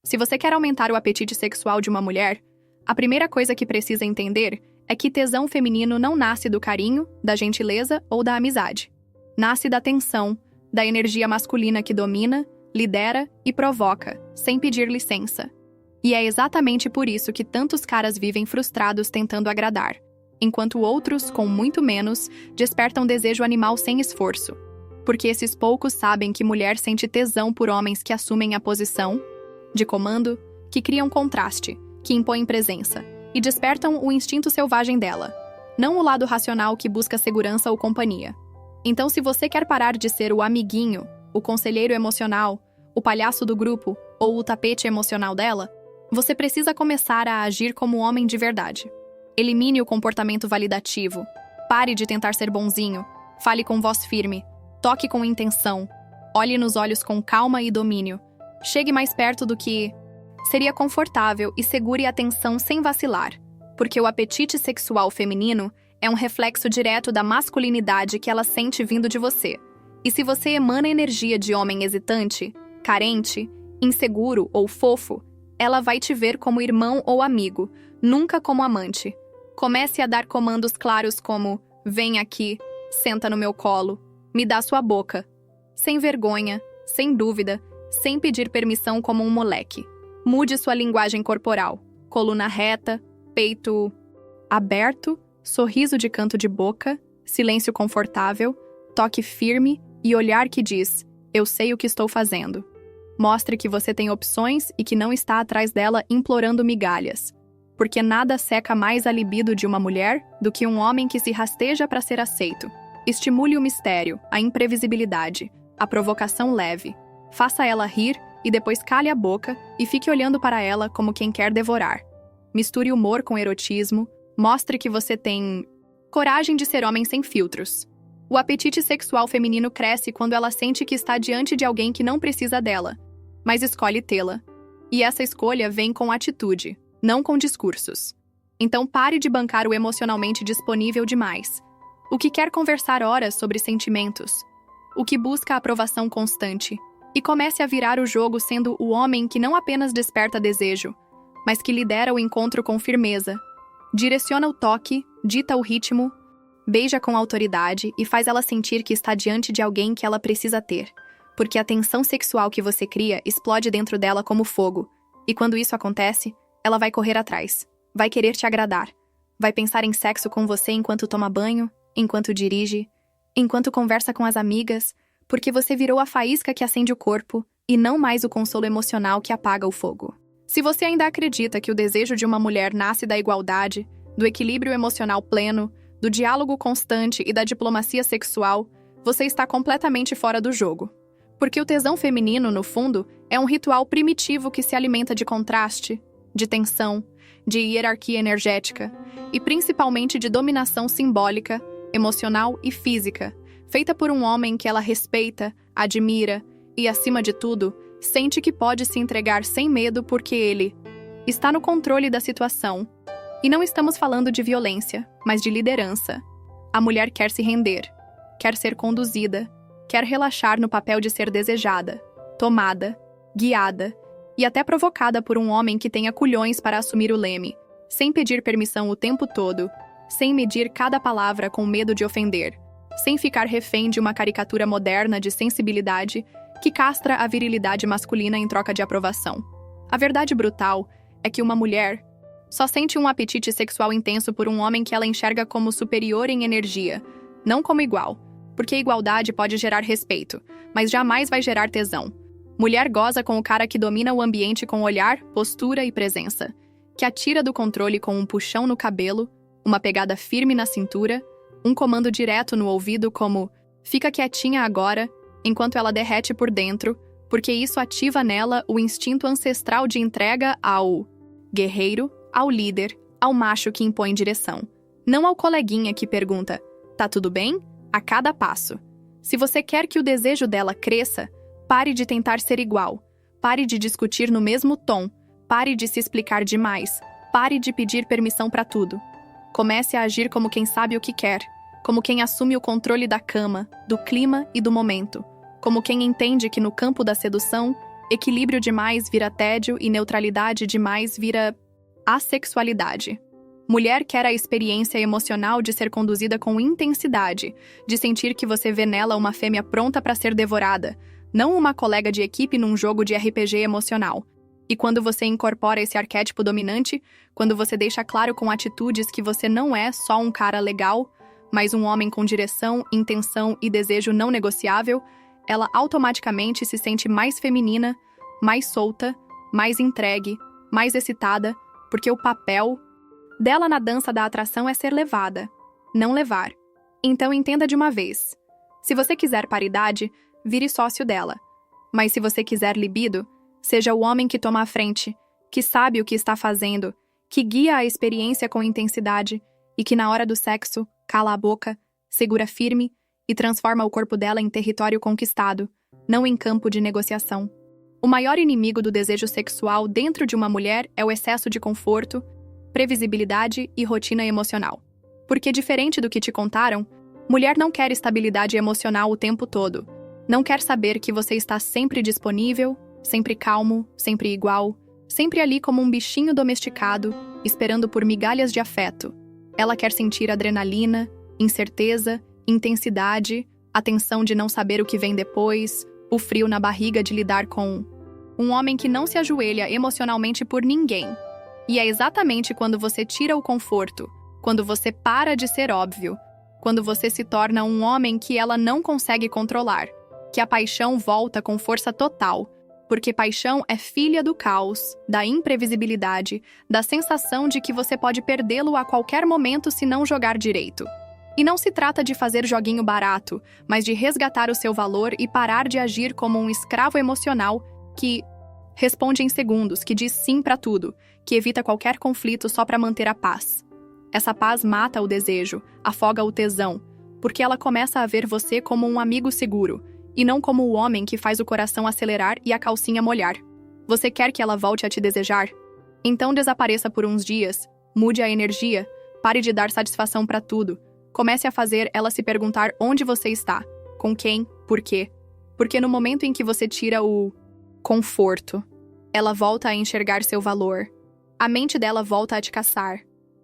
Se você quer aumentar o apetite sexual de uma mulher, a primeira coisa que precisa entender é que tesão feminino não nasce do carinho, da gentileza ou da amizade. Nasce da tensão, da energia masculina que domina, lidera e provoca, sem pedir licença. E é exatamente por isso que tantos caras vivem frustrados tentando agradar, enquanto outros, com muito menos, despertam desejo animal sem esforço. Porque esses poucos sabem que mulher sente tesão por homens que assumem a posição de comando, que criam contraste, que impõem presença e despertam o instinto selvagem dela, não o lado racional que busca segurança ou companhia. Então, se você quer parar de ser o amiguinho, o conselheiro emocional, o palhaço do grupo ou o tapete emocional dela, você precisa começar a agir como homem de verdade. Elimine o comportamento validativo. Pare de tentar ser bonzinho. Fale com voz firme. Toque com intenção. Olhe nos olhos com calma e domínio. Chegue mais perto do que seria confortável e segure a atenção sem vacilar, porque o apetite sexual feminino é um reflexo direto da masculinidade que ela sente vindo de você. E se você emana energia de homem hesitante, carente, inseguro ou fofo, ela vai te ver como irmão ou amigo, nunca como amante. Comece a dar comandos claros como: vem aqui, senta no meu colo, me dá sua boca. Sem vergonha, sem dúvida, sem pedir permissão como um moleque. Mude sua linguagem corporal. Coluna reta, peito aberto, sorriso de canto de boca, silêncio confortável, toque firme e olhar que diz: eu sei o que estou fazendo. Mostre que você tem opções e que não está atrás dela implorando migalhas. Porque nada seca mais a libido de uma mulher do que um homem que se rasteja para ser aceito. Estimule o mistério, a imprevisibilidade, a provocação leve. Faça ela rir e depois cale a boca e fique olhando para ela como quem quer devorar. Misture humor com erotismo, mostre que você tem coragem de ser homem sem filtros. O apetite sexual feminino cresce quando ela sente que está diante de alguém que não precisa dela, mas escolhe tê-la. E essa escolha vem com atitude, não com discursos. Então pare de bancar o emocionalmente disponível demais. O que quer conversar horas sobre sentimentos. O que busca a aprovação constante. E comece a virar o jogo sendo o homem que não apenas desperta desejo, mas que lidera o encontro com firmeza. Direciona o toque, dita o ritmo, beija com autoridade e faz ela sentir que está diante de alguém que ela precisa ter. Porque a tensão sexual que você cria explode dentro dela como fogo. E quando isso acontece, ela vai correr atrás. Vai querer te agradar. Vai pensar em sexo com você enquanto toma banho, enquanto dirige, enquanto conversa com as amigas, porque você virou a faísca que acende o corpo e não mais o consolo emocional que apaga o fogo. Se você ainda acredita que o desejo de uma mulher nasce da igualdade, do equilíbrio emocional pleno, do diálogo constante e da diplomacia sexual, você está completamente fora do jogo. Porque o tesão feminino, no fundo, é um ritual primitivo que se alimenta de contraste, de tensão, de hierarquia energética e principalmente de dominação simbólica, emocional e física, feita por um homem que ela respeita, admira e, acima de tudo, sente que pode se entregar sem medo porque ele está no controle da situação. E não estamos falando de violência, mas de liderança. A mulher quer se render, quer ser conduzida, quer relaxar no papel de ser desejada, tomada, guiada e até provocada por um homem que tenha culhões para assumir o leme, sem pedir permissão o tempo todo, sem medir cada palavra com medo de ofender, sem ficar refém de uma caricatura moderna de sensibilidade que castra a virilidade masculina em troca de aprovação. A verdade brutal é que uma mulher só sente um apetite sexual intenso por um homem que ela enxerga como superior em energia, não como igual, porque igualdade pode gerar respeito, mas jamais vai gerar tesão. Mulher goza com o cara que domina o ambiente com olhar, postura e presença, que atira do controle com um puxão no cabelo, uma pegada firme na cintura, um comando direto no ouvido como "fica quietinha agora", enquanto ela derrete por dentro, porque isso ativa nela o instinto ancestral de entrega ao guerreiro, ao líder, ao macho que impõe direção. Não ao coleguinha que pergunta "tá tudo bem?" a cada passo. Se você quer que o desejo dela cresça, pare de tentar ser igual, pare de discutir no mesmo tom, pare de se explicar demais, pare de pedir permissão para tudo. Comece a agir como quem sabe o que quer, como quem assume o controle da cama, do clima e do momento, como quem entende que no campo da sedução, Equilíbrio demais vira tédio e neutralidade demais vira assexualidade. Mulher quer a experiência emocional de ser conduzida com intensidade, de sentir que você vê nela uma fêmea pronta para ser devorada, não uma colega de equipe num jogo de RPG emocional. E quando você incorpora esse arquétipo dominante, quando você deixa claro com atitudes que você não é só um cara legal, mas um homem com direção, intenção e desejo não negociável, ela automaticamente se sente mais feminina, mais solta, mais entregue, mais excitada, porque o papel dela na dança da atração é ser levada, não levar. Então entenda de uma vez. Se você quiser paridade, vire sócio dela. Mas se você quiser libido, seja o homem que toma a frente, que sabe o que está fazendo, que guia a experiência com intensidade e que na hora do sexo cala a boca, segura firme e transforma o corpo dela em território conquistado, não em campo de negociação. O maior inimigo do desejo sexual dentro de uma mulher é o excesso de conforto, previsibilidade e rotina emocional. Porque, diferente do que te contaram, mulher não quer estabilidade emocional o tempo todo. Não quer saber que você está sempre disponível, sempre calmo, sempre igual, sempre ali como um bichinho domesticado, esperando por migalhas de afeto. Ela quer sentir adrenalina, incerteza, intensidade, a tensão de não saber o que vem depois, o frio na barriga de lidar com um homem que não se ajoelha emocionalmente por ninguém. E é exatamente quando você tira o conforto, quando você para de ser óbvio, quando você se torna um homem que ela não consegue controlar, que a paixão volta com força total, porque paixão é filha do caos, da imprevisibilidade, da sensação de que você pode perdê-lo a qualquer momento se não jogar direito. E não se trata de fazer joguinho barato, mas de resgatar o seu valor e parar de agir como um escravo emocional que responde em segundos, que diz sim pra tudo, que evita qualquer conflito só pra manter a paz. Essa paz mata o desejo, afoga o tesão, porque ela começa a ver você como um amigo seguro, e não como o homem que faz o coração acelerar e a calcinha molhar. Você quer que ela volte a te desejar? Então desapareça por uns dias, mude a energia, pare de dar satisfação pra tudo, comece a fazer ela se perguntar onde você está, com quem, por quê. Porque no momento em que você tira o conforto, ela volta a enxergar seu valor. A mente dela volta a te caçar.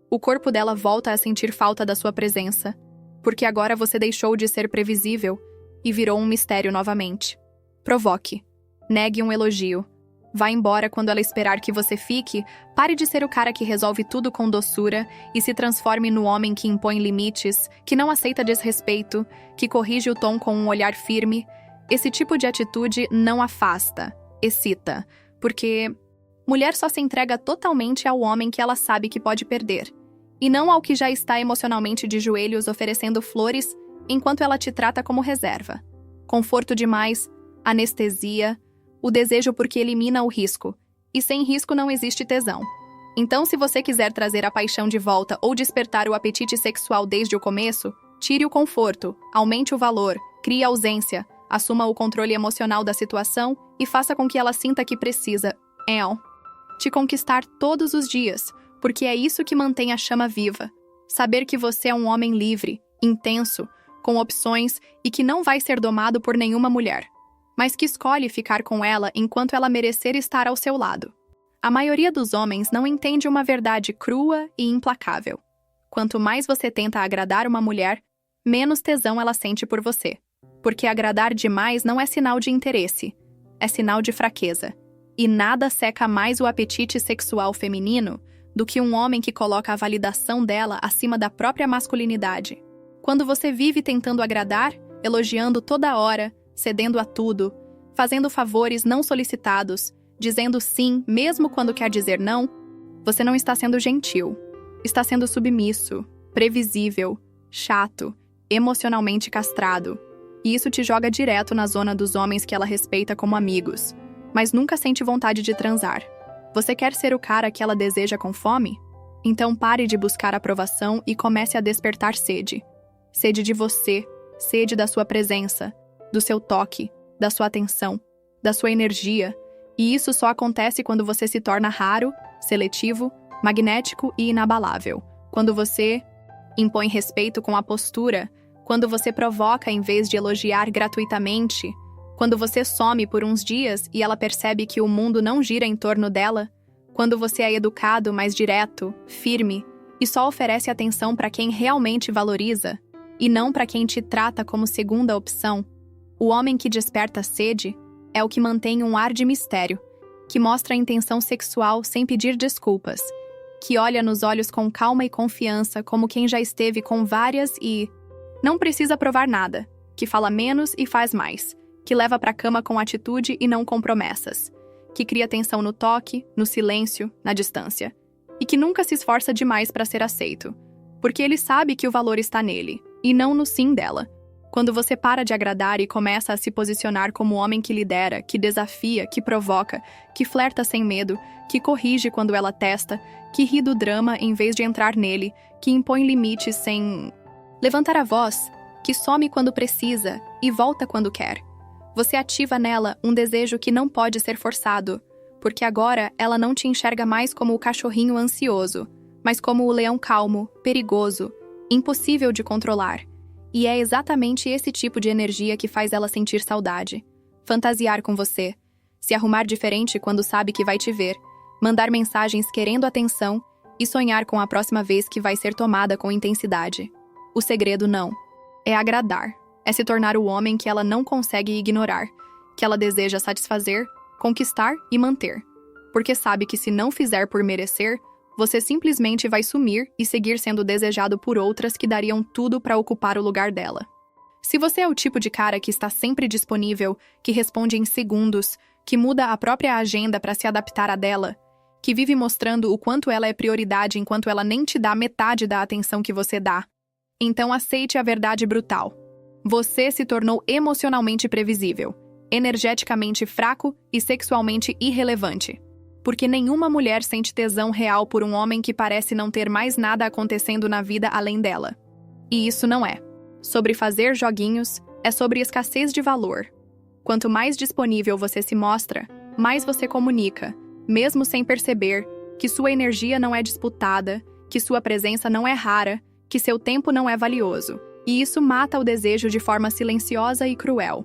O corpo dela volta a sentir falta da sua presença. Porque agora você deixou de ser previsível e virou um mistério novamente. Provoque. Negue um elogio. Vá embora quando ela esperar que você fique, pare de ser o cara que resolve tudo com doçura e se transforme no homem que impõe limites, que não aceita desrespeito, que corrige o tom com um olhar firme. Esse tipo de atitude não afasta, excita, porque mulher só se entrega totalmente ao homem que ela sabe que pode perder, e não ao que já está emocionalmente de joelhos oferecendo flores enquanto ela te trata como reserva. Conforto demais, anestesia, o desejo porque elimina o risco, e sem risco não existe tesão. Então, se você quiser trazer a paixão de volta ou despertar o apetite sexual desde o começo, tire o conforto, aumente o valor, crie ausência, assuma o controle emocional da situação e faça com que ela sinta que precisa, te conquistar todos os dias, porque é isso que mantém a chama viva. Saber que você é um homem livre, intenso, com opções e que não vai ser domado por nenhuma mulher, mas que escolhe ficar com ela enquanto ela merecer estar ao seu lado. A maioria dos homens não entende uma verdade crua e implacável. Quanto mais você tenta agradar uma mulher, menos tesão ela sente por você. Porque agradar demais não é sinal de interesse, é sinal de fraqueza. E nada seca mais o apetite sexual feminino do que um homem que coloca a validação dela acima da própria masculinidade. Quando você vive tentando agradar, elogiando toda hora, cedendo a tudo, fazendo favores não solicitados, dizendo sim mesmo quando quer dizer não, você não está sendo gentil. Está sendo submisso, previsível, chato, emocionalmente castrado. E isso te joga direto na zona dos homens que ela respeita como amigos, mas nunca sente vontade de transar. Você quer ser o cara que ela deseja com fome? Então pare de buscar aprovação e comece a despertar sede. Sede de você, sede da sua presença, do seu toque, da sua atenção, da sua energia. E isso só acontece quando você se torna raro, seletivo, magnético e inabalável. Quando você impõe respeito com a postura, quando você provoca em vez de elogiar gratuitamente, Quando você some por uns dias e ela percebe que o mundo não gira em torno dela, quando você é educado, mais direto, firme e só oferece atenção para quem realmente valoriza e não para quem te trata como segunda opção, o homem que desperta sede é o que mantém um ar de mistério, que mostra a intenção sexual sem pedir desculpas, que olha nos olhos com calma e confiança como quem já esteve com várias e não precisa provar nada, que fala menos e faz mais, que leva pra cama com atitude e não com promessas, que cria tensão no toque, no silêncio, na distância, e que nunca se esforça demais para ser aceito, porque ele sabe que o valor está nele, e não no sim dela. Quando você para de agradar e começa a se posicionar como o homem que lidera, que desafia, que provoca, que flerta sem medo, que corrige quando ela testa, que ri do drama em vez de entrar nele, que impõe limites sem levantar a voz, que some quando precisa e volta quando quer. Você ativa nela um desejo que não pode ser forçado, porque agora ela não te enxerga mais como o cachorrinho ansioso, mas como o leão calmo, perigoso, impossível de controlar. E é exatamente esse tipo de energia que faz ela sentir saudade. Fantasiar com você, se arrumar diferente quando sabe que vai te ver, mandar mensagens querendo atenção e sonhar com a próxima vez que vai ser tomada com intensidade. O segredo não. É agradar. É se tornar o homem que ela não consegue ignorar, que ela deseja satisfazer, conquistar e manter. Porque sabe que se não fizer por merecer, você simplesmente vai sumir e seguir sendo desejado por outras que dariam tudo para ocupar o lugar dela. Se você é o tipo de cara que está sempre disponível, que responde em segundos, que muda a própria agenda para se adaptar à dela, que vive mostrando o quanto ela é prioridade enquanto ela nem te dá metade da atenção que você dá, então aceite a verdade brutal. Você se tornou emocionalmente previsível, energeticamente fraco e sexualmente irrelevante. Porque nenhuma mulher sente tesão real por um homem que parece não ter mais nada acontecendo na vida além dela. E isso não é sobre fazer joguinhos, é sobre escassez de valor. Quanto mais disponível você se mostra, mais você comunica, mesmo sem perceber, que sua energia não é disputada, que sua presença não é rara, que seu tempo não é valioso. E isso mata o desejo de forma silenciosa e cruel.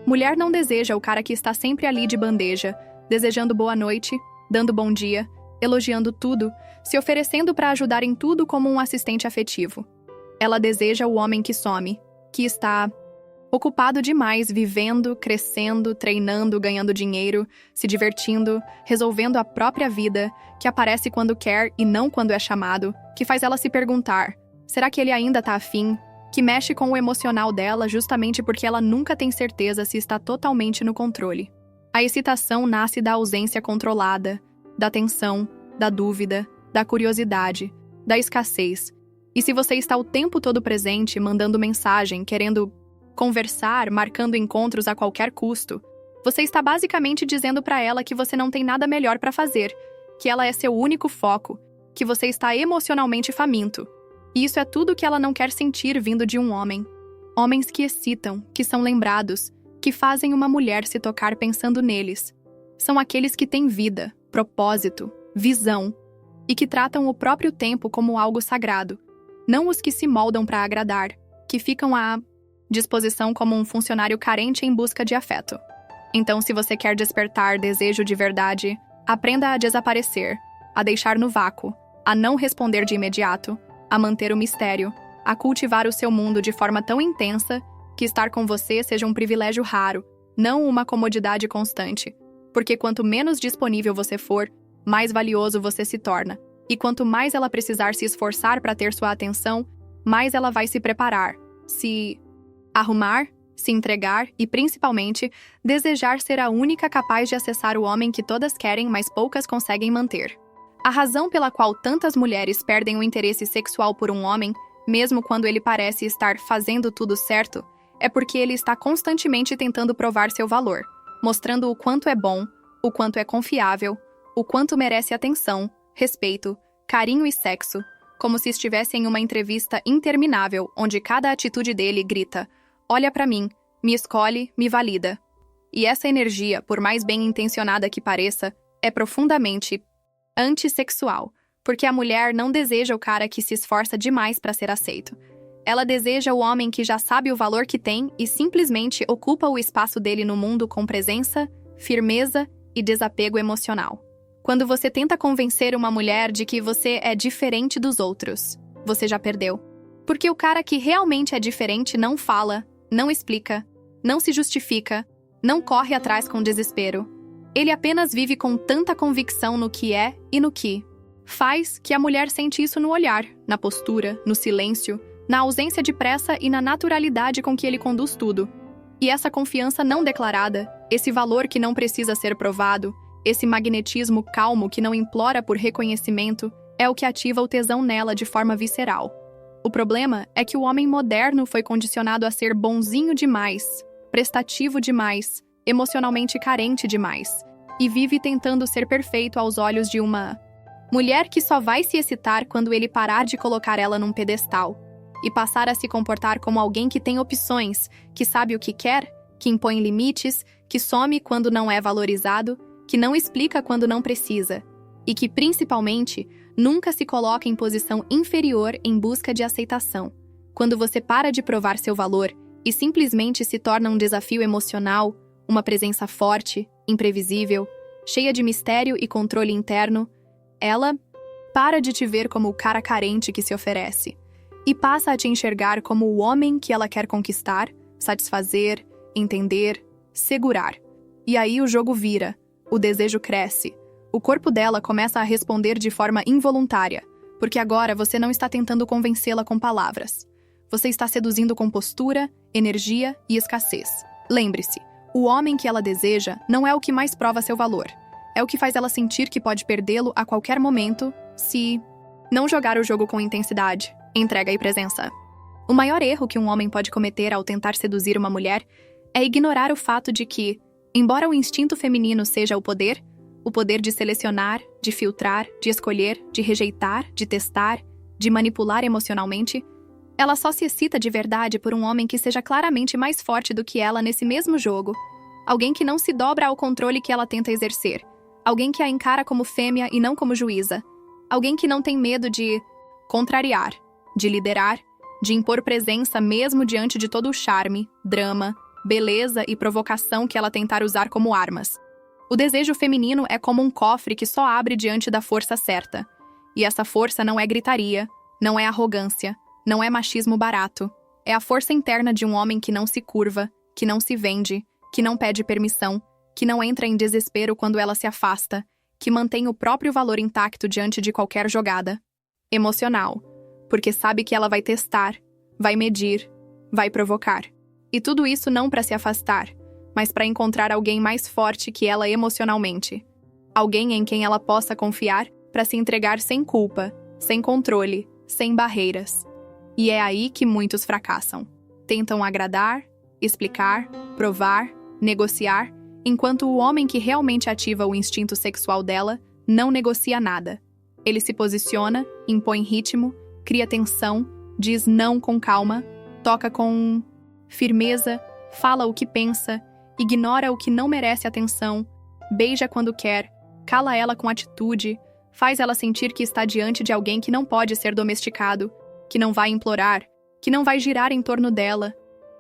Mulher não deseja o cara que está sempre ali de bandeja, desejando boa noite, dando bom dia, elogiando tudo, se oferecendo para ajudar em tudo como um assistente afetivo. Ela deseja o homem que some, que está ocupado demais vivendo, crescendo, treinando, ganhando dinheiro, se divertindo, resolvendo a própria vida, que aparece quando quer e não quando é chamado, que faz ela se perguntar, será que ele ainda tá afim? Que mexe com o emocional dela justamente porque ela nunca tem certeza se está totalmente no controle. A excitação nasce da ausência controlada, da tensão, da dúvida, da curiosidade, da escassez. E se você está o tempo todo presente, mandando mensagem, querendo conversar, marcando encontros a qualquer custo, você está basicamente dizendo para ela que você não tem nada melhor para fazer, que ela é seu único foco, que você está emocionalmente faminto. E isso é tudo que ela não quer sentir vindo de um homem. Homens que excitam, que são lembrados, que fazem uma mulher se tocar pensando neles. São aqueles que têm vida, propósito, visão, e que tratam o próprio tempo como algo sagrado, não os que se moldam para agradar, que ficam à disposição como um funcionário carente em busca de afeto. Então, se você quer despertar desejo de verdade, aprenda a desaparecer, a deixar no vácuo, a não responder de imediato, a manter o mistério, a cultivar o seu mundo de forma tão intensa que estar com você seja um privilégio raro, não uma comodidade constante. Porque quanto menos disponível você for, mais valioso você se torna. E quanto mais ela precisar se esforçar para ter sua atenção, mais ela vai se preparar, se arrumar, se entregar e, principalmente, desejar ser a única capaz de acessar o homem que todas querem, mas poucas conseguem manter. A razão pela qual tantas mulheres perdem o interesse sexual por um homem, mesmo quando ele parece estar fazendo tudo certo, é porque ele está constantemente tentando provar seu valor, mostrando o quanto é bom, o quanto é confiável, o quanto merece atenção, respeito, carinho e sexo, como se estivesse em uma entrevista interminável onde cada atitude dele grita: olha pra mim, me escolhe, me valida. E essa energia, por mais bem intencionada que pareça, é profundamente antissexual, porque a mulher não deseja o cara que se esforça demais para ser aceito. Ela deseja o homem que já sabe o valor que tem e simplesmente ocupa o espaço dele no mundo com presença, firmeza e desapego emocional. Quando você tenta convencer uma mulher de que você é diferente dos outros, você já perdeu. Porque o cara que realmente é diferente não fala, não explica, não se justifica, não corre atrás com desespero. Ele apenas vive com tanta convicção no que é e no que faz que a mulher sente isso no olhar, na postura, no silêncio, na ausência de pressa e na naturalidade com que ele conduz tudo. E essa confiança não declarada, esse valor que não precisa ser provado, esse magnetismo calmo que não implora por reconhecimento, é o que ativa o tesão nela de forma visceral. O problema é que o homem moderno foi condicionado a ser bonzinho demais, prestativo demais, emocionalmente carente demais, e vive tentando ser perfeito aos olhos de uma mulher que só vai se excitar quando ele parar de colocar ela num pedestal e passar a se comportar como alguém que tem opções, que sabe o que quer, que impõe limites, que some quando não é valorizado, que não explica quando não precisa, e que, principalmente, nunca se coloca em posição inferior em busca de aceitação. Quando você para de provar seu valor e simplesmente se torna um desafio emocional, uma presença forte, imprevisível, cheia de mistério e controle interno, ela para de te ver como o cara carente que se oferece e passa a te enxergar como o homem que ela quer conquistar, satisfazer, entender, segurar. E aí o jogo vira, o desejo cresce, o corpo dela começa a responder de forma involuntária, porque agora você não está tentando convencê-la com palavras. Você está seduzindo com postura, energia e escassez. Lembre-se, o homem que ela deseja não é o que mais prova seu valor. É o que faz ela sentir que pode perdê-lo a qualquer momento se não jogar o jogo com intensidade, entrega e presença. O maior erro que um homem pode cometer ao tentar seduzir uma mulher é ignorar o fato de que, embora o instinto feminino seja o poder de selecionar, de filtrar, de escolher, de rejeitar, de testar, de manipular emocionalmente, ela só se excita de verdade por um homem que seja claramente mais forte do que ela nesse mesmo jogo. Alguém que não se dobra ao controle que ela tenta exercer. Alguém que a encara como fêmea e não como juíza. Alguém que não tem medo de contrariar, de liderar, de impor presença mesmo diante de todo o charme, drama, beleza e provocação que ela tentar usar como armas. O desejo feminino é como um cofre que só abre diante da força certa. E essa força não é gritaria, não é arrogância, não é machismo barato. É a força interna de um homem que não se curva, que não se vende, que não pede permissão, que não entra em desespero quando ela se afasta, que mantém o próprio valor intacto diante de qualquer jogada. Emocional, porque sabe que ela vai testar, vai medir, vai provocar. E tudo isso não para se afastar, mas para encontrar alguém mais forte que ela emocionalmente. Alguém em quem ela possa confiar para se entregar sem culpa, sem controle, sem barreiras. E é aí que muitos fracassam. Tentam agradar, explicar, provar, negociar, enquanto o homem que realmente ativa o instinto sexual dela não negocia nada. Ele se posiciona, impõe ritmo, cria tensão, diz não com calma, toca com firmeza, fala o que pensa, ignora o que não merece atenção, beija quando quer, cala ela com atitude, faz ela sentir que está diante de alguém que não pode ser domesticado, que não vai implorar, que não vai girar em torno dela.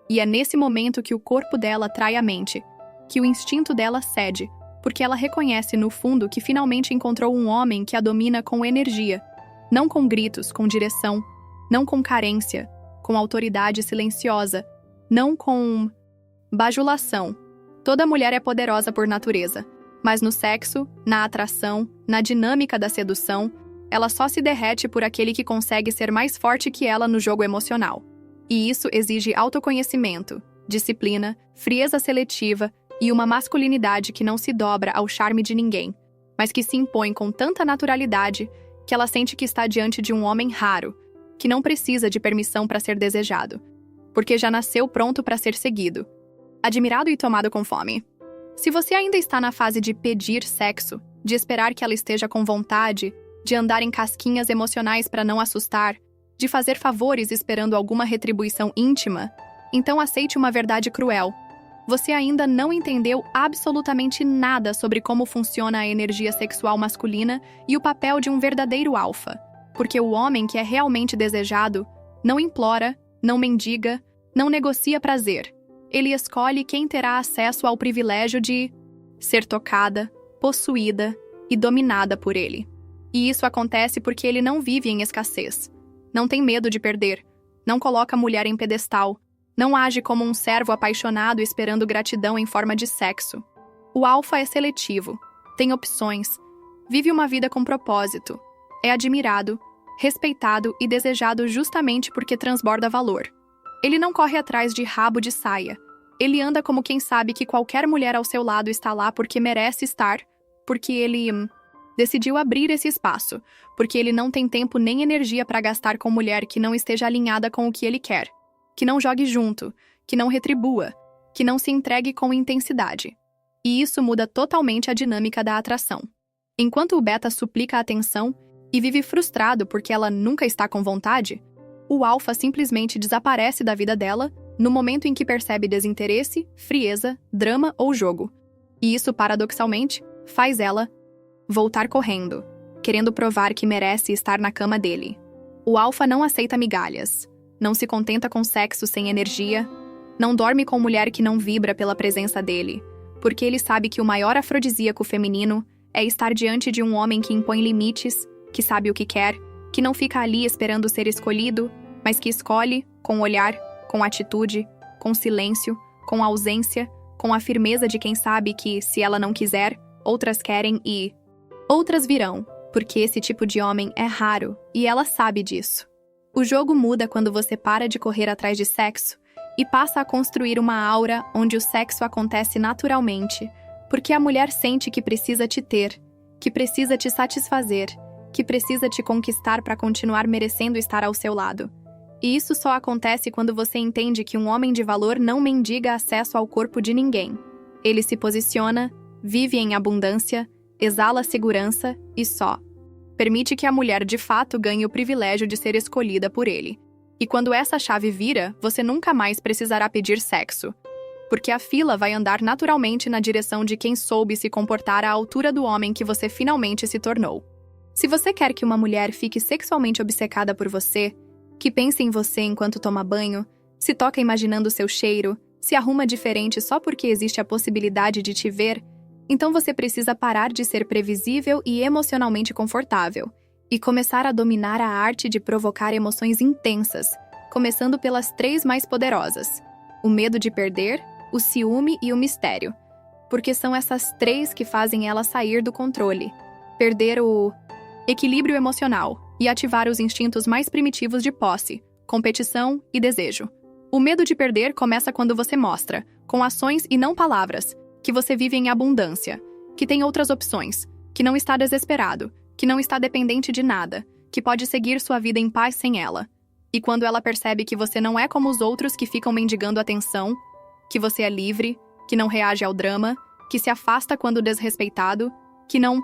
E é nesse momento que o corpo dela trai a mente, que o instinto dela cede, porque ela reconhece no fundo que finalmente encontrou um homem que a domina com energia, não com gritos, com direção, não com carência, com autoridade silenciosa, não com bajulação. Toda mulher é poderosa por natureza, mas no sexo, na atração, na dinâmica da sedução, ela só se derrete por aquele que consegue ser mais forte que ela no jogo emocional. E isso exige autoconhecimento, disciplina, frieza seletiva e uma masculinidade que não se dobra ao charme de ninguém, mas que se impõe com tanta naturalidade que ela sente que está diante de um homem raro, que não precisa de permissão para ser desejado, porque já nasceu pronto para ser seguido, admirado e tomado com fome. Se você ainda está na fase de pedir sexo, de esperar que ela esteja com vontade, de andar em casquinhas emocionais para não assustar, de fazer favores esperando alguma retribuição íntima, então aceite uma verdade cruel. Você ainda não entendeu absolutamente nada sobre como funciona a energia sexual masculina e o papel de um verdadeiro alfa, porque o homem que é realmente desejado não implora, não mendiga, não negocia prazer. Ele escolhe quem terá acesso ao privilégio de ser tocada, possuída e dominada por ele. E isso acontece porque ele não vive em escassez, não tem medo de perder, não coloca a mulher em pedestal, não age como um servo apaixonado esperando gratidão em forma de sexo. O alfa é seletivo, tem opções, vive uma vida com propósito, é admirado, respeitado e desejado justamente porque transborda valor. Ele não corre atrás de rabo de saia. Ele anda como quem sabe que qualquer mulher ao seu lado está lá porque merece estar, porque ele decidiu abrir esse espaço, porque ele não tem tempo nem energia para gastar com mulher que não esteja alinhada com o que ele quer, que não jogue junto, que não retribua, que não se entregue com intensidade. E isso muda totalmente a dinâmica da atração. Enquanto o beta suplica atenção e vive frustrado porque ela nunca está com vontade, o alfa simplesmente desaparece da vida dela no momento em que percebe desinteresse, frieza, drama ou jogo. E isso, paradoxalmente, faz ela voltar correndo, querendo provar que merece estar na cama dele. O alfa não aceita migalhas, não se contenta com sexo sem energia, não dorme com mulher que não vibra pela presença dele, porque ele sabe que o maior afrodisíaco feminino é estar diante de um homem que impõe limites, que sabe o que quer, que não fica ali esperando ser escolhido, mas que escolhe com olhar, com atitude, com silêncio, com ausência, com a firmeza de quem sabe que, se ela não quiser, outras querem e outras virão, porque esse tipo de homem é raro e ela sabe disso. O jogo muda quando você para de correr atrás de sexo e passa a construir uma aura onde o sexo acontece naturalmente, porque a mulher sente que precisa te ter, que precisa te satisfazer, que precisa te conquistar para continuar merecendo estar ao seu lado. E isso só acontece quando você entende que um homem de valor não mendiga acesso ao corpo de ninguém. Ele se posiciona, vive em abundância, exala segurança e só permite que a mulher de fato ganhe o privilégio de ser escolhida por ele. E quando essa chave vira, você nunca mais precisará pedir sexo, porque a fila vai andar naturalmente na direção de quem soube se comportar à altura do homem que você finalmente se tornou. Se você quer que uma mulher fique sexualmente obcecada por você, que pense em você enquanto toma banho, se toca imaginando seu cheiro, se arruma diferente só porque existe a possibilidade de te ver, então você precisa parar de ser previsível e emocionalmente confortável e começar a dominar a arte de provocar emoções intensas, começando pelas 3 mais poderosas: o medo de perder, o ciúme e o mistério, porque são essas 3 que fazem ela sair do controle, perder o equilíbrio emocional e ativar os instintos mais primitivos de posse, competição e desejo. O medo de perder começa quando você mostra, com ações e não palavras, que você vive em abundância, que tem outras opções, que não está desesperado, que não está dependente de nada, que pode seguir sua vida em paz sem ela. E quando ela percebe que você não é como os outros que ficam mendigando atenção, que você é livre, que não reage ao drama, que se afasta quando desrespeitado, que não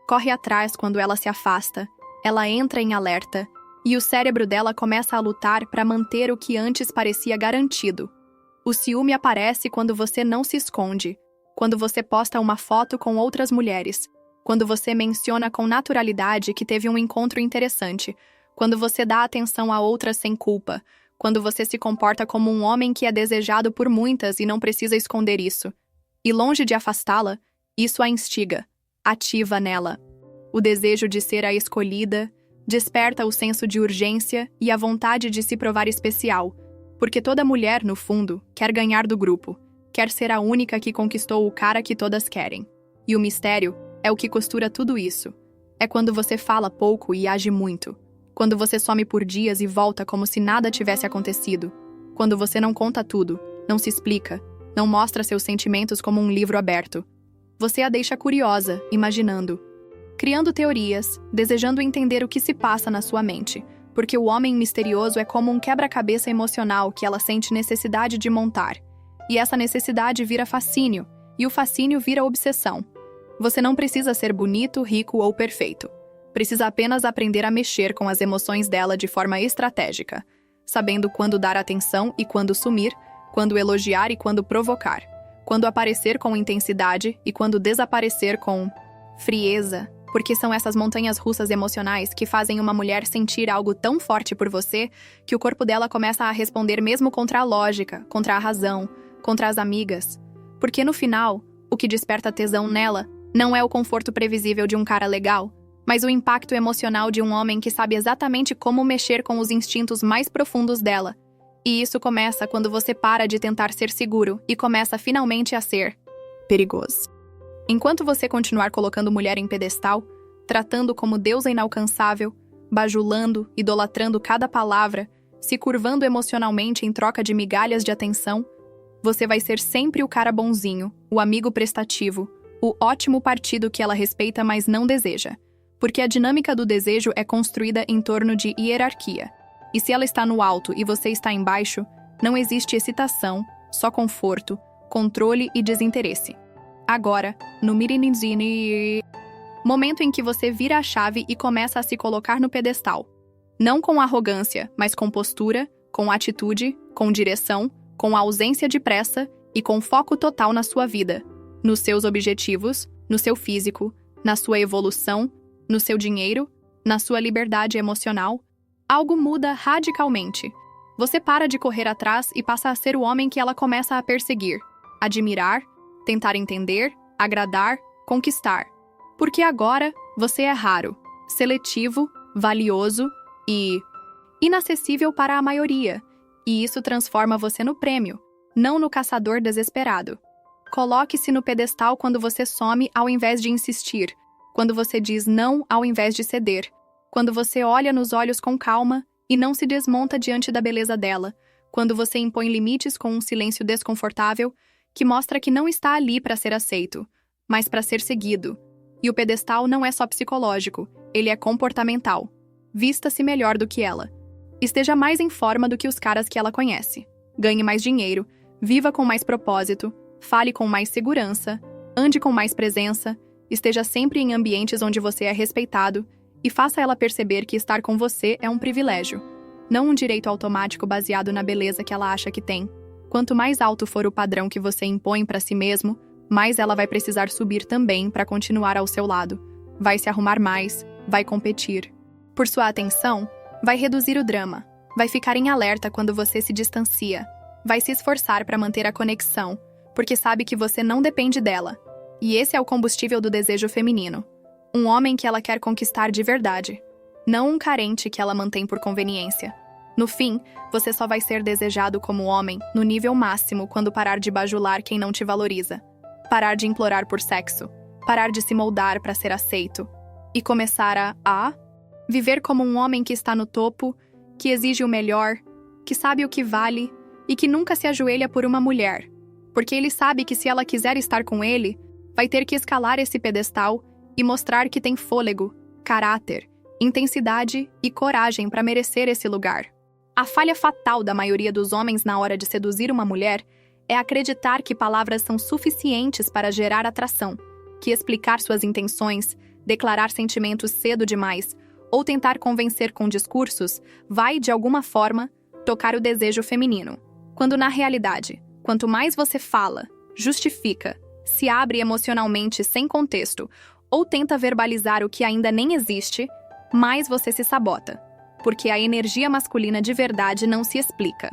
corre atrás quando ela se afasta, ela entra em alerta, e o cérebro dela começa a lutar para manter o que antes parecia garantido. O ciúme aparece quando você não se esconde, quando você posta uma foto com outras mulheres, quando você menciona com naturalidade que teve um encontro interessante, quando você dá atenção a outras sem culpa, quando você se comporta como um homem que é desejado por muitas e não precisa esconder isso. E longe de afastá-la, isso a instiga, ativa nela. O desejo de ser a escolhida desperta o senso de urgência e a vontade de se provar especial, porque toda mulher, no fundo, quer ganhar do grupo, quer ser a única que conquistou o cara que todas querem. E o mistério é o que costura tudo isso. É quando você fala pouco e age muito. Quando você some por dias e volta como se nada tivesse acontecido. Quando você não conta tudo, não se explica, não mostra seus sentimentos como um livro aberto. Você a deixa curiosa, imaginando, criando teorias, desejando entender o que se passa na sua mente, porque o homem misterioso é como um quebra-cabeça emocional que ela sente necessidade de montar. E essa necessidade vira fascínio, e o fascínio vira obsessão. Você não precisa ser bonito, rico ou perfeito. Precisa apenas aprender a mexer com as emoções dela de forma estratégica, sabendo quando dar atenção e quando sumir, quando elogiar e quando provocar, quando aparecer com intensidade e quando desaparecer com frieza, Porque são essas montanhas russas emocionais que fazem uma mulher sentir algo tão forte por você que o corpo dela começa a responder mesmo contra a lógica, contra a razão, contra as amigas. Porque no final, o que desperta tesão nela não é o conforto previsível de um cara legal, mas o impacto emocional de um homem que sabe exatamente como mexer com os instintos mais profundos dela. E isso começa quando você para de tentar ser seguro e começa finalmente a ser perigoso. Enquanto você continuar colocando mulher em pedestal, tratando como deusa inalcançável, bajulando, idolatrando cada palavra, se curvando emocionalmente em troca de migalhas de atenção, você vai ser sempre o cara bonzinho, o amigo prestativo, o ótimo partido que ela respeita mas não deseja. Porque a dinâmica do desejo é construída em torno de hierarquia. E se ela está no alto e você está embaixo, não existe excitação, só conforto, controle e desinteresse. Agora, no Mirinizini, momento em que você vira a chave e começa a se colocar no pedestal. Não com arrogância, mas com postura, com atitude, com direção, com ausência de pressa e com foco total na sua vida, nos seus objetivos, no seu físico, na sua evolução, no seu dinheiro, na sua liberdade emocional. Algo muda radicalmente. Você para de correr atrás e passa a ser o homem que ela começa a perseguir, admirar, tentar entender, agradar, conquistar. Porque agora você é raro, seletivo, valioso e inacessível para a maioria. E isso transforma você no prêmio, não no caçador desesperado. Coloque-se no pedestal quando você some ao invés de insistir, quando você diz não ao invés de ceder, quando você olha nos olhos com calma e não se desmonta diante da beleza dela, quando você impõe limites com um silêncio desconfortável que mostra que não está ali para ser aceito, mas para ser seguido. E o pedestal não é só psicológico, ele é comportamental. Vista-se melhor do que ela. Esteja mais em forma do que os caras que ela conhece. Ganhe mais dinheiro, viva com mais propósito, fale com mais segurança, ande com mais presença, esteja sempre em ambientes onde você é respeitado e faça ela perceber que estar com você é um privilégio, não um direito automático baseado na beleza que ela acha que tem. Quanto mais alto for o padrão que você impõe para si mesmo, mais ela vai precisar subir também para continuar ao seu lado. Vai se arrumar mais, vai competir. Por sua atenção, vai reduzir o drama, vai ficar em alerta quando você se distancia, vai se esforçar para manter a conexão, porque sabe que você não depende dela. E esse é o combustível do desejo feminino. Um homem que ela quer conquistar de verdade, não um carente que ela mantém por conveniência. No fim, você só vai ser desejado como homem no nível máximo quando parar de bajular quem não te valoriza, parar de implorar por sexo, parar de se moldar para ser aceito e começar a viver como um homem que está no topo, que exige o melhor, que sabe o que vale e que nunca se ajoelha por uma mulher, porque ele sabe que se ela quiser estar com ele, vai ter que escalar esse pedestal e mostrar que tem fôlego, caráter, intensidade e coragem para merecer esse lugar. A falha fatal da maioria dos homens na hora de seduzir uma mulher é acreditar que palavras são suficientes para gerar atração, que explicar suas intenções, declarar sentimentos cedo demais ou tentar convencer com discursos vai, de alguma forma, tocar o desejo feminino. Quando, na realidade, quanto mais você fala, justifica, se abre emocionalmente sem contexto ou tenta verbalizar o que ainda nem existe, mais você se sabota. Porque a energia masculina de verdade não se explica.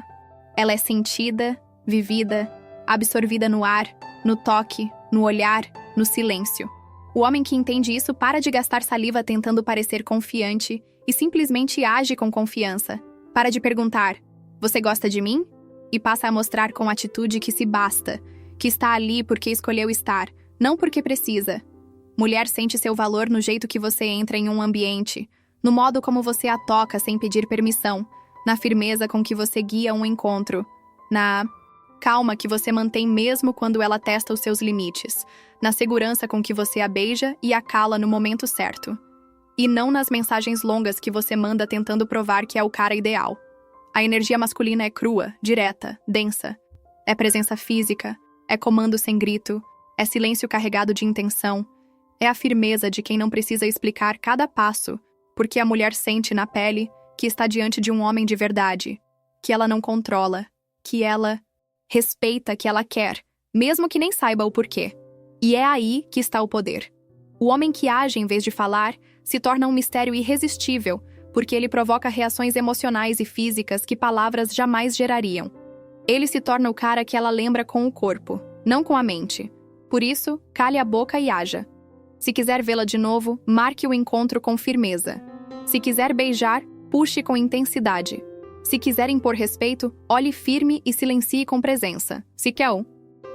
Ela é sentida, vivida, absorvida no ar, no toque, no olhar, no silêncio. O homem que entende isso para de gastar saliva tentando parecer confiante e simplesmente age com confiança. Para de perguntar, você gosta de mim? E passa a mostrar com atitude que se basta, que está ali porque escolheu estar, não porque precisa. Mulher sente seu valor no jeito que você entra em um ambiente, no modo como você a toca sem pedir permissão, na firmeza com que você guia um encontro, na calma que você mantém mesmo quando ela testa os seus limites, na segurança com que você a beija e a cala no momento certo. E não nas mensagens longas que você manda tentando provar que é o cara ideal. A energia masculina é crua, direta, densa. É presença física, é comando sem grito, é silêncio carregado de intenção, é a firmeza de quem não precisa explicar cada passo, porque a mulher sente na pele que está diante de um homem de verdade, que ela não controla, que ela respeita, que ela quer, mesmo que nem saiba o porquê. E é aí que está o poder. O homem que age em vez de falar se torna um mistério irresistível, porque ele provoca reações emocionais e físicas que palavras jamais gerariam. Ele se torna o cara que ela lembra com o corpo, não com a mente. Por isso, cale a boca e haja. Se quiser vê-la de novo, marque o encontro com firmeza. Se quiser beijar, puxe com intensidade. Se quiser impor respeito, olhe firme e silencie com presença. Se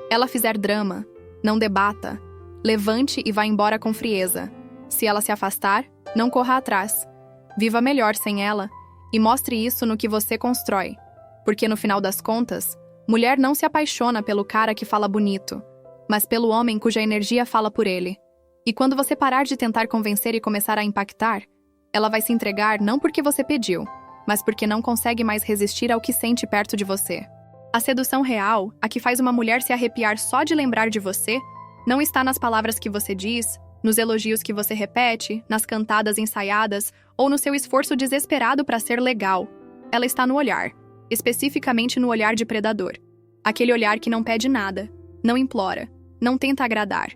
ela fizer drama, não debata. Levante e vá embora com frieza. Se ela se afastar, não corra atrás. Viva melhor sem ela e mostre isso no que você constrói. Porque no final das contas, mulher não se apaixona pelo cara que fala bonito, mas pelo homem cuja energia fala por ele. E quando você parar de tentar convencer e começar a impactar, ela vai se entregar não porque você pediu, mas porque não consegue mais resistir ao que sente perto de você. A sedução real, a que faz uma mulher se arrepiar só de lembrar de você, não está nas palavras que você diz, nos elogios que você repete, nas cantadas ensaiadas ou no seu esforço desesperado para ser legal. Ela está no olhar, especificamente no olhar de predador. Aquele olhar que não pede nada, não implora, não tenta agradar,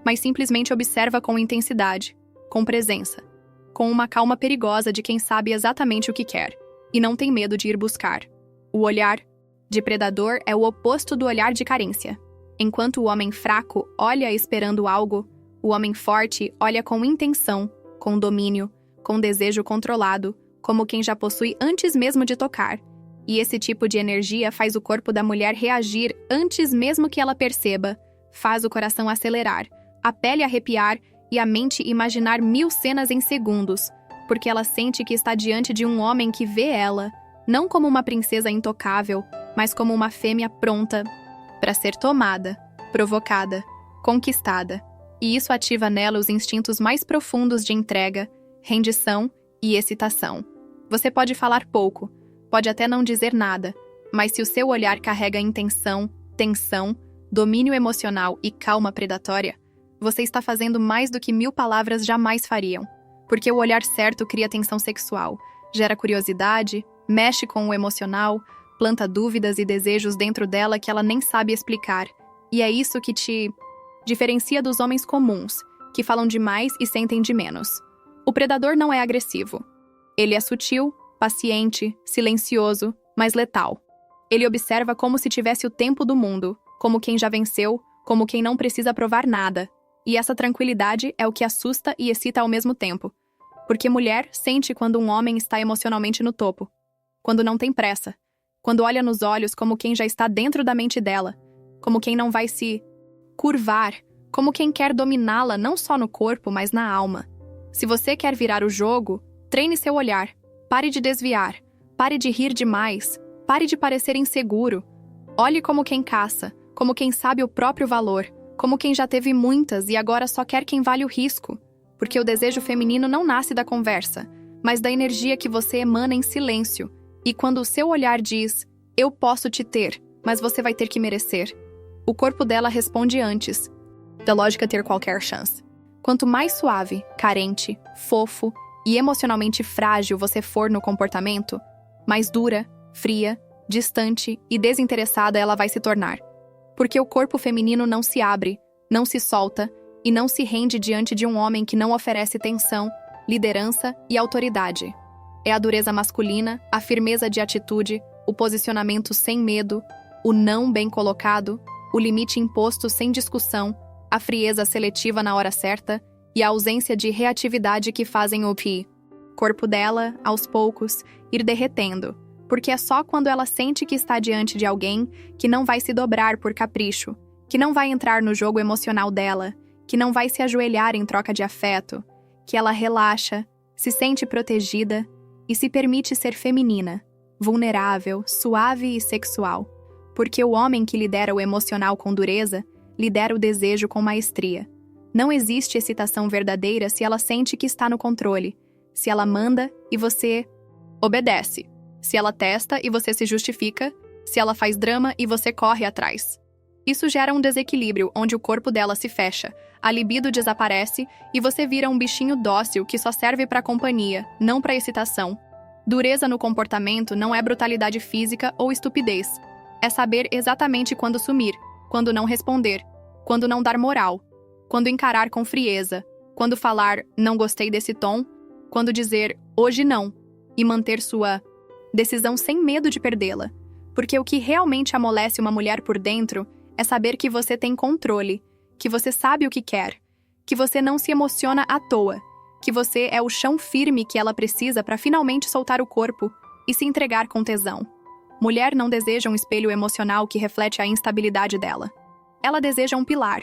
mas simplesmente observa com intensidade, com presença, com uma calma perigosa de quem sabe exatamente o que quer e não tem medo de ir buscar. O olhar de predador é o oposto do olhar de carência. Enquanto o homem fraco olha esperando algo, o homem forte olha com intenção, com domínio, com desejo controlado, como quem já possui antes mesmo de tocar. E esse tipo de energia faz o corpo da mulher reagir antes mesmo que ela perceba, faz o coração acelerar, a pele arrepiar e a mente imaginar 1000 cenas em segundos, porque ela sente que está diante de um homem que vê ela, não como uma princesa intocável, mas como uma fêmea pronta para ser tomada, provocada, conquistada. E isso ativa nela os instintos mais profundos de entrega, rendição e excitação. Você pode falar pouco, pode até não dizer nada, mas se o seu olhar carrega intenção, tensão, domínio emocional e calma predatória, você está fazendo mais do que 1000 palavras jamais fariam. Porque o olhar certo cria tensão sexual, gera curiosidade, mexe com o emocional, planta dúvidas e desejos dentro dela que ela nem sabe explicar. E é isso que te diferencia dos homens comuns, que falam demais e sentem de menos. O predador não é agressivo. Ele é sutil, paciente, silencioso, mas letal. Ele observa como se tivesse o tempo do mundo, como quem já venceu, como quem não precisa provar nada. E essa tranquilidade é o que assusta e excita ao mesmo tempo. Porque mulher sente quando um homem está emocionalmente no topo, quando não tem pressa, quando olha nos olhos como quem já está dentro da mente dela, como quem não vai se curvar, como quem quer dominá-la não só no corpo, mas na alma. Se você quer virar o jogo, treine seu olhar, pare de desviar, pare de rir demais, pare de parecer inseguro. Olhe como quem caça, como quem sabe o próprio valor, como quem já teve muitas e agora só quer quem vale o risco. Porque o desejo feminino não nasce da conversa, mas da energia que você emana em silêncio. E quando o seu olhar diz, eu posso te ter, mas você vai ter que merecer, o corpo dela responde antes da lógica ter qualquer chance. Quanto mais suave, carente, fofo e emocionalmente frágil você for no comportamento, mais dura, fria, distante e desinteressada ela vai se tornar. Porque o corpo feminino não se abre, não se solta e não se rende diante de um homem que não oferece tensão, liderança e autoridade. É a dureza masculina, a firmeza de atitude, o posicionamento sem medo, o não bem colocado, o limite imposto sem discussão, a frieza seletiva na hora certa e a ausência de reatividade que fazem o corpo dela, aos poucos, ir derretendo, porque é só quando ela sente que está diante de alguém que não vai se dobrar por capricho, que não vai entrar no jogo emocional dela, que não vai se ajoelhar em troca de afeto, que ela relaxa, se sente protegida e se permite ser feminina, vulnerável, suave e sexual. Porque o homem que lidera o emocional com dureza, lidera o desejo com maestria. Não existe excitação verdadeira se ela sente que está no controle, se ela manda e você obedece, se ela testa e você se justifica, se ela faz drama e você corre atrás. Isso gera um desequilíbrio onde o corpo dela se fecha, a libido desaparece e você vira um bichinho dócil que só serve para companhia, não para excitação. Dureza no comportamento não é brutalidade física ou estupidez. É saber exatamente quando sumir, quando não responder, quando não dar moral, quando encarar com frieza, Quando falar não gostei desse tom, quando dizer hoje não e manter sua decisão sem medo de perdê-la. Porque o que realmente amolece uma mulher por dentro é saber que você tem controle, que você sabe o que quer, que você não se emociona à toa, que você é o chão firme que ela precisa para finalmente soltar o corpo e se entregar com tesão. Mulher não deseja um espelho emocional que reflete a instabilidade dela. Ela deseja um pilar,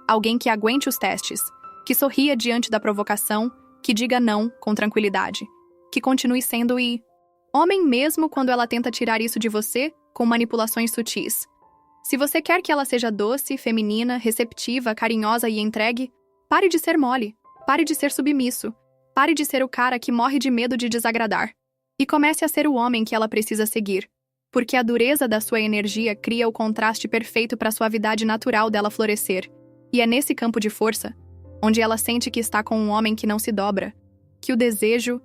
alguém que aguente os testes, que sorria diante da provocação, que diga não com tranquilidade, que continue sendo homem mesmo quando ela tenta tirar isso de você com manipulações sutis. Se você quer que ela seja doce, feminina, receptiva, carinhosa e entregue, pare de ser mole, pare de ser submisso, pare de ser o cara que morre de medo de desagradar. E comece a ser o homem que ela precisa seguir, porque a dureza da sua energia cria o contraste perfeito para a suavidade natural dela florescer. E é nesse campo de força, onde ela sente que está com um homem que não se dobra, que o desejo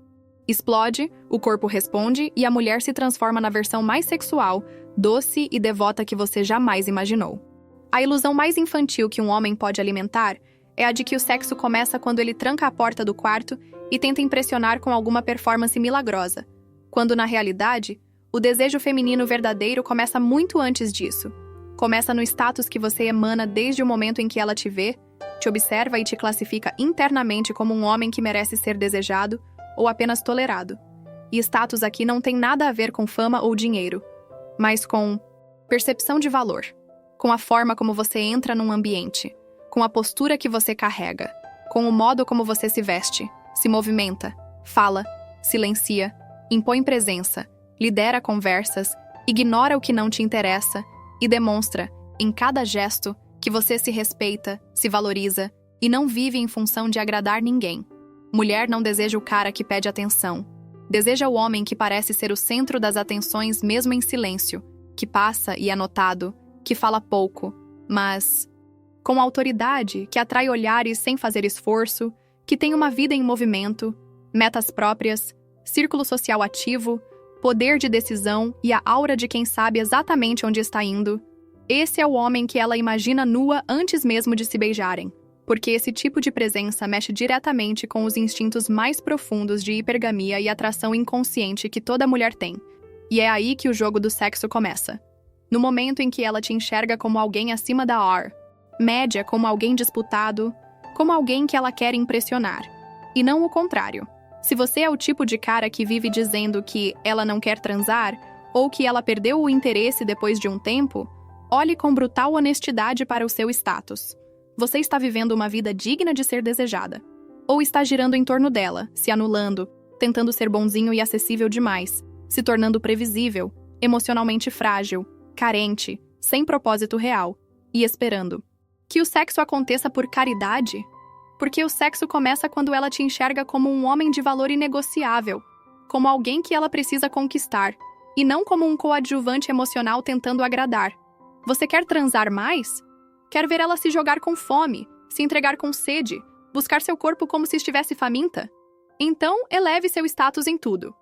explode, o corpo responde e a mulher se transforma na versão mais sexual, doce e devota que você jamais imaginou. A ilusão mais infantil que um homem pode alimentar é a de que o sexo começa quando ele tranca a porta do quarto e tenta impressionar com alguma performance milagrosa, quando, na realidade, o desejo feminino verdadeiro começa muito antes disso. Começa no status que você emana desde o momento em que ela te vê, te observa e te classifica internamente como um homem que merece ser desejado ou apenas tolerado. E status aqui não tem nada a ver com fama ou dinheiro, mas com percepção de valor, com a forma como você entra num ambiente, com a postura que você carrega, com o modo como você se veste, se movimenta, fala, silencia, impõe presença, lidera conversas, ignora o que não te interessa e demonstra, em cada gesto, que você se respeita, se valoriza e não vive em função de agradar ninguém. Mulher não deseja o cara que pede atenção. Deseja o homem que parece ser o centro das atenções mesmo em silêncio, que passa e é notado, que fala pouco, mas com autoridade, que atrai olhares sem fazer esforço, que tem uma vida em movimento, metas próprias, círculo social ativo, poder de decisão e a aura de quem sabe exatamente onde está indo. Esse é o homem que ela imagina nua antes mesmo de se beijarem, porque esse tipo de presença mexe diretamente com os instintos mais profundos de hipergamia e atração inconsciente que toda mulher tem. E é aí que o jogo do sexo começa. No momento em que ela te enxerga como alguém acima da R, média como alguém disputado, como alguém que ela quer impressionar, e não o contrário. Se você é o tipo de cara que vive dizendo que ela não quer transar, ou que ela perdeu o interesse depois de um tempo, olhe com brutal honestidade para o seu status. Você está vivendo uma vida digna de ser desejada. Ou está girando em torno dela, se anulando, tentando ser bonzinho e acessível demais, se tornando previsível, emocionalmente frágil, carente, sem propósito real, e esperando que o sexo aconteça por caridade? Porque o sexo começa quando ela te enxerga como um homem de valor inegociável, como alguém que ela precisa conquistar, e não como um coadjuvante emocional tentando agradar. Você quer transar mais? Quer ver ela se jogar com fome, se entregar com sede, buscar seu corpo como se estivesse faminta? Então, eleve seu status em tudo: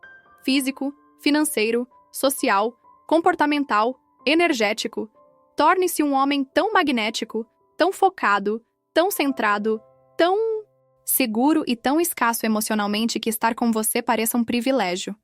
físico, financeiro, social, comportamental, energético. Torne-se um homem tão magnético, tão focado, tão centrado, tão seguro e tão escasso emocionalmente que estar com você pareça um privilégio.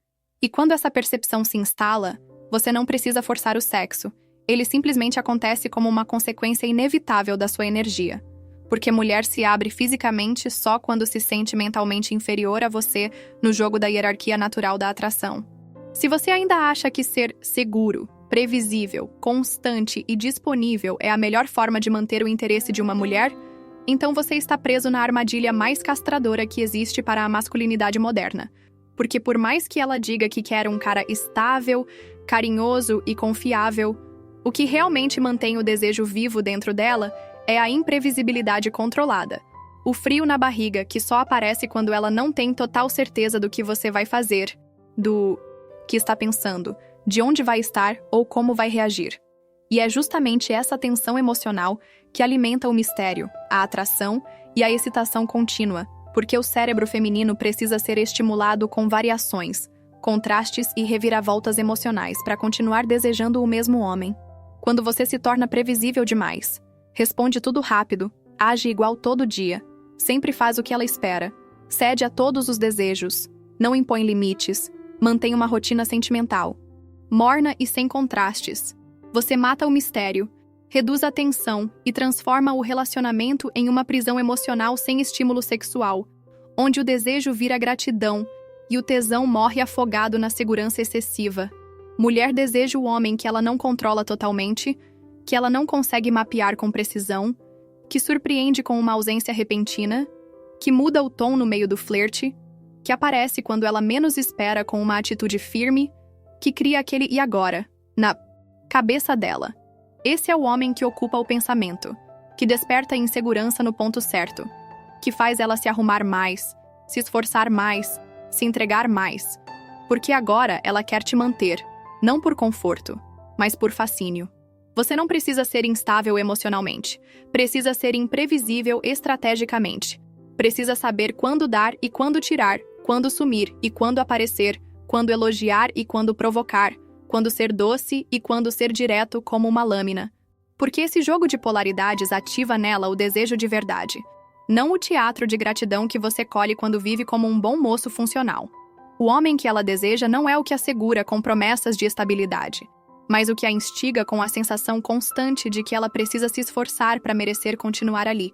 E quando essa percepção se instala, você não precisa forçar o sexo. Ele simplesmente acontece como uma consequência inevitável da sua energia. Porque mulher se abre fisicamente só quando se sente mentalmente inferior a você no jogo da hierarquia natural da atração. Se você ainda acha que ser seguro, previsível, constante e disponível é a melhor forma de manter o interesse de uma mulher, então você está preso na armadilha mais castradora que existe para a masculinidade moderna. Porque por mais que ela diga que quer um cara estável, carinhoso e confiável, o que realmente mantém o desejo vivo dentro dela é a imprevisibilidade controlada. O frio na barriga que só aparece quando ela não tem total certeza do que você vai fazer, do que está pensando, de onde vai estar ou como vai reagir. E é justamente essa tensão emocional que alimenta o mistério, a atração e a excitação contínua, porque o cérebro feminino precisa ser estimulado com variações, contrastes e reviravoltas emocionais para continuar desejando o mesmo homem. Quando você se torna previsível demais, responde tudo rápido, age igual todo dia, Sempre faz o que ela espera. Cede a todos os desejos. Não impõe limites. Mantém uma rotina sentimental. Morna e sem contrastes. Você mata o mistério, reduz a tensão e transforma o relacionamento em uma prisão emocional sem estímulo sexual, onde o desejo vira gratidão e o tesão morre afogado na segurança excessiva. Mulher deseja o homem que ela não controla totalmente, que ela não consegue mapear com precisão, que surpreende com uma ausência repentina, que muda o tom no meio do flerte, que aparece quando ela menos espera com uma atitude firme, que cria aquele "e agora?" na cabeça dela. Esse é o homem que ocupa o pensamento, que desperta a insegurança no ponto certo, que faz ela se arrumar mais, se esforçar mais, se entregar mais. Porque agora ela quer te manter, não por conforto, mas por fascínio. Você não precisa ser instável emocionalmente, precisa ser imprevisível estrategicamente. Precisa saber quando dar e quando tirar, quando sumir e quando aparecer, quando elogiar e quando provocar, quando ser doce e quando ser direto como uma lâmina. Porque esse jogo de polaridades ativa nela o desejo de verdade, não o teatro de gratidão que você colhe quando vive como um bom moço funcional. O homem que ela deseja não é o que a segura com promessas de estabilidade, mas o que a instiga com a sensação constante de que ela precisa se esforçar para merecer continuar ali.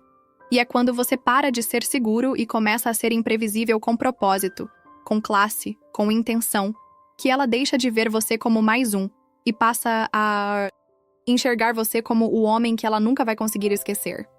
E é quando você para de ser seguro e começa a ser imprevisível com propósito, com classe, com intenção, que ela deixa de ver você como mais um e passa a enxergar você como o homem que ela nunca vai conseguir esquecer.